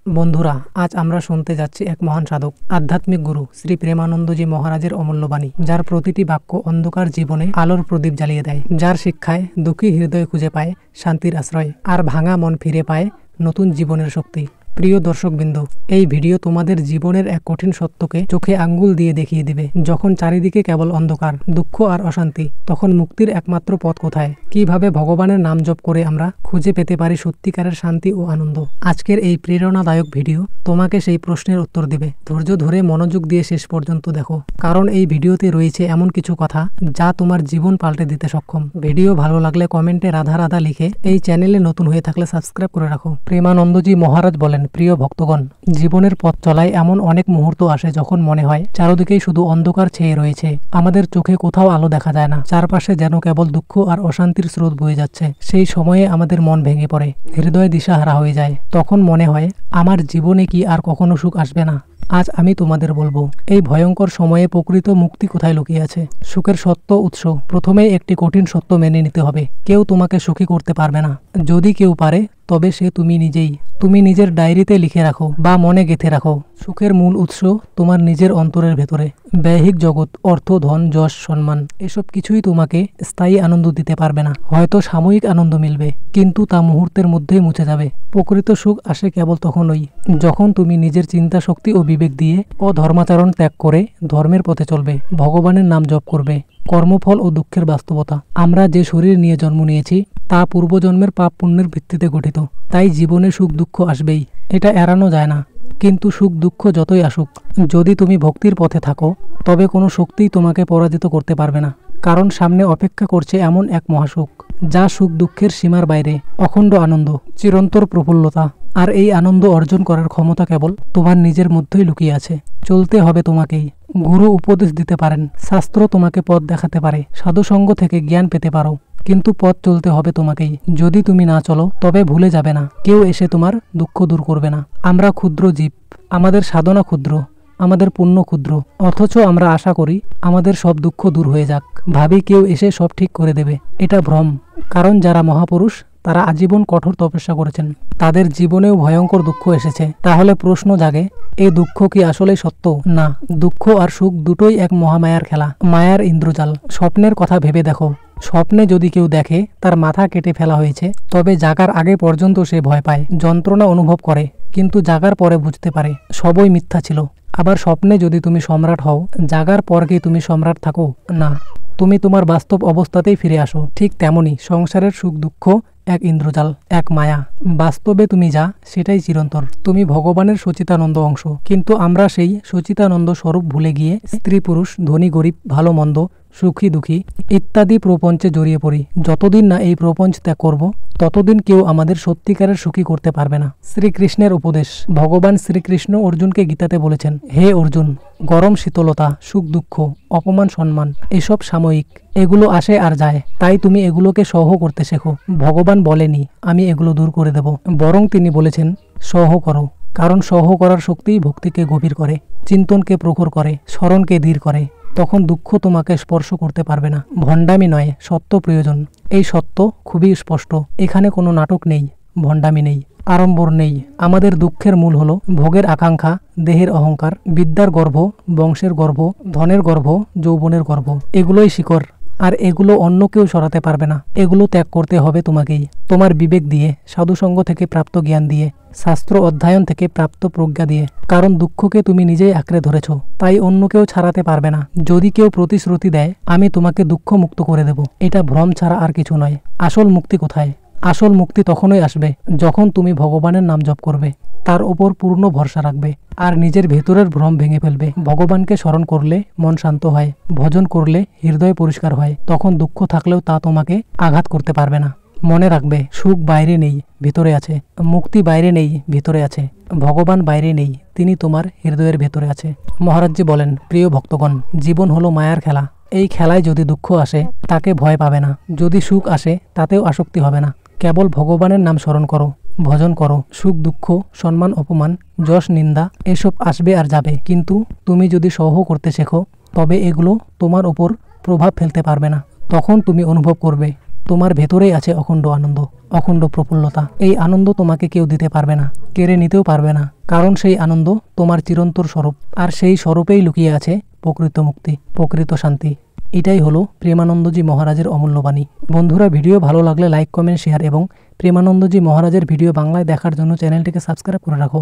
বন্ধুরা, আজ আমরা শুনতে যাচ্ছি এক মহান সাধক, আধ্যাত্মিক গুরু শ্রী প্রেমানন্দজি মহারাজের অমূল্য বাণী, যার প্রতিটি বাক্য অন্ধকার জীবনে আলোর প্রদীপ জ্বালিয়ে দেয়, যার শিক্ষায় দুঃখী হৃদয় খুঁজে পায় শান্তির আশ্রয়, আর ভাঙা মন ফিরে পায় নতুন জীবনের শক্তি। প্রিয় দর্শকবৃন্দ, এই ভিডিও তোমাদের জীবনের এক কঠিন সত্যকে চোখে আঙ্গুল দিয়ে দেখিয়ে দিবে। যখন চারিদিকে কেবল অন্ধকার, দুঃখ আর অশান্তি, তখন মুক্তির একমাত্র পথ কোথায়? কিভাবে ভগবানের নাম জপ করে আমরা খুঁজে পেতে পারি সত্যিকারের শান্তি ও আনন্দ? আজকের এই প্রেরণাদায়ক ভিডিও তোমাকে সেই প্রশ্নের উত্তর দিবে। ধৈর্য ধরে মনোযোগ দিয়ে শেষ পর্যন্ত দেখো, কারণ এই ভিডিওতে রয়েছে এমন কিছু কথা যা তোমার জীবন পাল্টে দিতে সক্ষম। ভিডিও ভালো লাগলে কমেন্টে রাধা রাধা লিখে, এই চ্যানেলে নতুন হয়ে থাকলে সাবস্ক্রাইব করে রাখো। প্রেমানন্দজি মহারাজ বলেন, প্রিয় ভক্তগণ, জীবনের পথ চলায় এমন অনেক মুহূর্ত আসে যখন মনে হয় চারদিকেই শুধু অন্ধকার ছেয়ে রয়েছে। আমাদের চোখে কোথাও আলো দেখা যায় না, চারপাশে যেন কেবল দুঃখ আর অশান্তির স্রোত বয়ে যাচ্ছে। সেই সময়ে আমাদের মন ভেঙে পড়ে, হৃদয় দিশাহারা হয়ে যায়। তখন মনে হয়, আমার জীবনে কি আর কখনো সুখ আসবে না? আজ আমি তোমাদের বলবো, এই ভয়ঙ্কর সময়ে প্রকৃত মুক্তি কোথায় লুকিয়ে আছে। সুখের সত্য উৎস। প্রথমেই একটি কঠিন সত্য মেনে নিতে হবে, কেউ তোমাকে সুখী করতে পারবে না। যদি কেউ পারে, তবে সে তুমি নিজেই। তুমি নিজের ডায়েরিতে লিখে রাখো বা মনে গেঁথে রাখো, সুখের মূল উৎস তোমার নিজের অন্তরের ভেতরে। ব্যহিক জগৎ, অর্থ, ধন, যশ, সম্মান, এসব কিছুই তোমাকে স্থায়ী আনন্দ দিতে পারবে না। হয়তো সাময়িক আনন্দ মিলবে, কিন্তু তা মুহূর্তের মধ্যেই মুছে যাবে। প্রকৃত সুখ আসে কেবল তখনই যখন তুমি নিজের চিন্তা শক্তি ও বিবেক দিয়ে অধর্মাচরণ ত্যাগ করে ধর্মের পথে চলবে, ভগবানের নাম জপ করবে। কর্মফল ও দুঃখের বাস্তবতা। আমরা যে শরীর নিয়ে জন্ম নিয়েছি তা পূর্বজন্মের পাপ পুণ্যের ভিত্তিতে গঠিত, তাই জীবনে সুখ দুঃখ আসবেই, এটা এড়ানো যায় না। কিন্তু সুখ দুঃখ যতই আসুক, যদি তুমি ভক্তির পথে থাকো, তবে কোনো শক্তিই তোমাকে পরাজিত করতে পারবে না। কারণ সামনে অপেক্ষা করছে এমন এক মহাসুখ, যা সুখ দুঃখের সীমার বাইরে, অখণ্ড আনন্দ, চিরন্তর প্রফুল্লতা। আর এই আনন্দ অর্জন করার ক্ষমতা কেবল তোমার নিজের মধ্যেই লুকিয়ে আছে। চলতে হবে তোমাকেই। গুরু উপদেশ দিতে পারেন, শাস্ত্র তোমাকে পথ দেখাতে পারে, সাধুসঙ্গ থেকে জ্ঞান পেতে পারো, কিন্তু পথ চলতে হবে তোমাকেই। যদি তুমি না চলো, তবে ভুলে যাবে না, কেউ এসে তোমার দুঃখ দূর করবে না। আমরা ক্ষুদ্র জীব, আমাদের সাধনা ক্ষুদ্র, আমাদের পুণ্য ক্ষুদ্র, অথচ আমরা আশা করি আমাদের সব দুঃখ দূর হয়ে যাক, ভাবি কেউ এসে সব ঠিক করে দেবে। এটা ভ্রম। কারণ যারা মহাপুরুষ, তারা আজীবন কঠোর তপস্যা করেছেন, তাদের জীবনেও ভয়ঙ্কর দুঃখ এসেছে। তাহলে প্রশ্ন জাগে, এই দুঃখ কি আসলে সত্য? না, দুঃখ আর সুখ দুটোই এক মহামায়ার খেলা, মায়ার ইন্দ্রজাল। স্বপ্নের কথা ভেবে দেখো, স্বপ্নে যদি কেউ দেখে তার মাথা কেটে ফেলা হয়েছে, তবে জাগার আগে পর্যন্ত সে ভয় পায়, যন্ত্রণা অনুভব করে, কিন্তু জাগার পরে বুঝতে পারে সবই মিথ্যা ছিল। আবার স্বপ্নে যদি তুমি সম্রাট হও, জাগার পর কি তুমি সম্রাট থাকো? না, তুমি তোমার বাস্তব অবস্থাতেই ফিরে আসো। ঠিক তেমনি সংসারের সুখ দুঃখ এক ইন্দ্রজাল, এক মায়া। বাস্তবে তুমি যা, সেটাই চিরন্তর। তুমি ভগবানের সচিতানন্দ অংশ, কিন্তু আমরা সেই সচিতানন্দ স্বরূপ ভুলে গিয়ে স্ত্রী পুরুষ, ধনী গরিব, ভালো মন্দ, সুখী দুঃখী ইত্যাদি প্রপঞ্চে জড়িয়ে পড়ি। যতদিন না এই প্রপঞ্চ ত্যাগ করব, ততদিন কেউ আমাদের সত্যিকারের সুখী করতে পারবে না। শ্রীকৃষ্ণের উপদেশ। ভগবান শ্রীকৃষ্ণ অর্জুনকে গীতাতে বলেছেন, হে অর্জুন, গরম শীতলতা, সুখ দুঃখ, অপমান সম্মান এসব সাময়িক, এগুলো আসে আর যায়, তাই তুমি এগুলোকে সহ করতে শেখো। ভগবান বলেনি আমি এগুলো দূর করে দেব, বরং তিনি বলেছেন সহ করো। কারণ সহ করার শক্তিই ভক্তিকে গভীর করে, চিন্তনকে প্রখর করে, স্মরণকে ধীর করে। তখন দুঃখ তোমাকে স্পর্শ করতে পারবে না। ভণ্ডামি নয়, সত্য প্রয়োজন। এই সত্য খুবই স্পষ্ট। এখানে কোনো নাটক নেই, ভণ্ডামি নেই, আড়ম্বর নেই। আমাদের দুঃখের মূল হলো ভোগের আকাঙ্ক্ষা, দেহের অহংকার, বিদ্যার গর্ভ, বংশের গর্ভ, ধনের গর্ভ, যৌবনের গর্ভ। এগুলোই শিকড়, আর এগুলো অন্য কেউ সরাতে পারবে না। এগুলো ত্যাগ করতে হবে তোমাকেই, তোমার বিবেক দিয়ে, সাধুসঙ্গ থেকে প্রাপ্ত জ্ঞান দিয়ে, শাস্ত্র অধ্যয়ন থেকে প্রাপ্ত প্রজ্ঞা দিয়ে। কারণ দুঃখকে তুমি নিজেই আঁকড়ে ধরেছ, তাই অন্য কেউ ছাড়াতে পারবে না। যদি কেউ প্রতিশ্রুতি দেয় আমি তোমাকে দুঃখ মুক্ত করে দেব, এটা ভ্রম ছাড়া আর কিছু নয়। আসল মুক্তি কোথায়? আসল মুক্তি তখনই আসবে যখন তুমি ভগবানের নাম জপ করবে, তার ওপর পূর্ণ ভরসা রাখবে, আর নিজের ভেতরের ভ্রম ভেঙে ফেলবে। ভগবানকে স্মরণ করলে মন শান্ত হয়, ভজন করলে হৃদয় পরিষ্কার হয়। তখন দুঃখ থাকলেও তা তোমাকে আঘাত করতে পারবে না। মনে রাখবে, সুখ বাইরে নেই, ভিতরে আছে। মুক্তি বাইরে নেই, ভিতরে আছে। ভগবান বাইরে নেই, তিনি তোমার হৃদয়ের ভেতরে আছে। মহারাজজি বলেন, প্রিয় ভক্তগণ, জীবন হলো মায়ার খেলা। এই খেলায় যদি দুঃখ আসে, তাকে ভয় পাবে না। যদি সুখ আসে, তাতেও আসক্তি হবে না। কেবল ভগবানের নাম স্মরণ করো, ভজন করো। সুখ দুঃখ, সম্মান অপমান, যশ নিন্দা এসব আসবে আর যাবে, কিন্তু তুমি যদি সহ করতে শেখো, তবে এগুলো তোমার ওপর প্রভাব ফেলতে পারবে না। তখন তুমি অনুভব করবে তোমার ভেতরেই আছে অখণ্ড আনন্দ, অখণ্ড প্রফুল্লতা। এই আনন্দ তোমাকে কেউ দিতে পারবে না, কেড়ে নিতেও পারবে না, কারণ সেই আনন্দ তোমার চিরন্তর স্বরূপ। আর সেই স্বরূপেই লুকিয়ে আছে প্রকৃত মুক্তি, প্রকৃত শান্তি। এটাই হলো প্রেমানন্দজি মহারাজের অমূল্য বাণী। বন্ধুরা, ভিডিও ভালো লাগলে লাইক, কমেন্ট, শেয়ার এবং প্রেমানন্দজি মহারাজের ভিডিও বাংলায় দেখার জন্য চ্যানেলটিকে সাবস্ক্রাইব করে রাখো।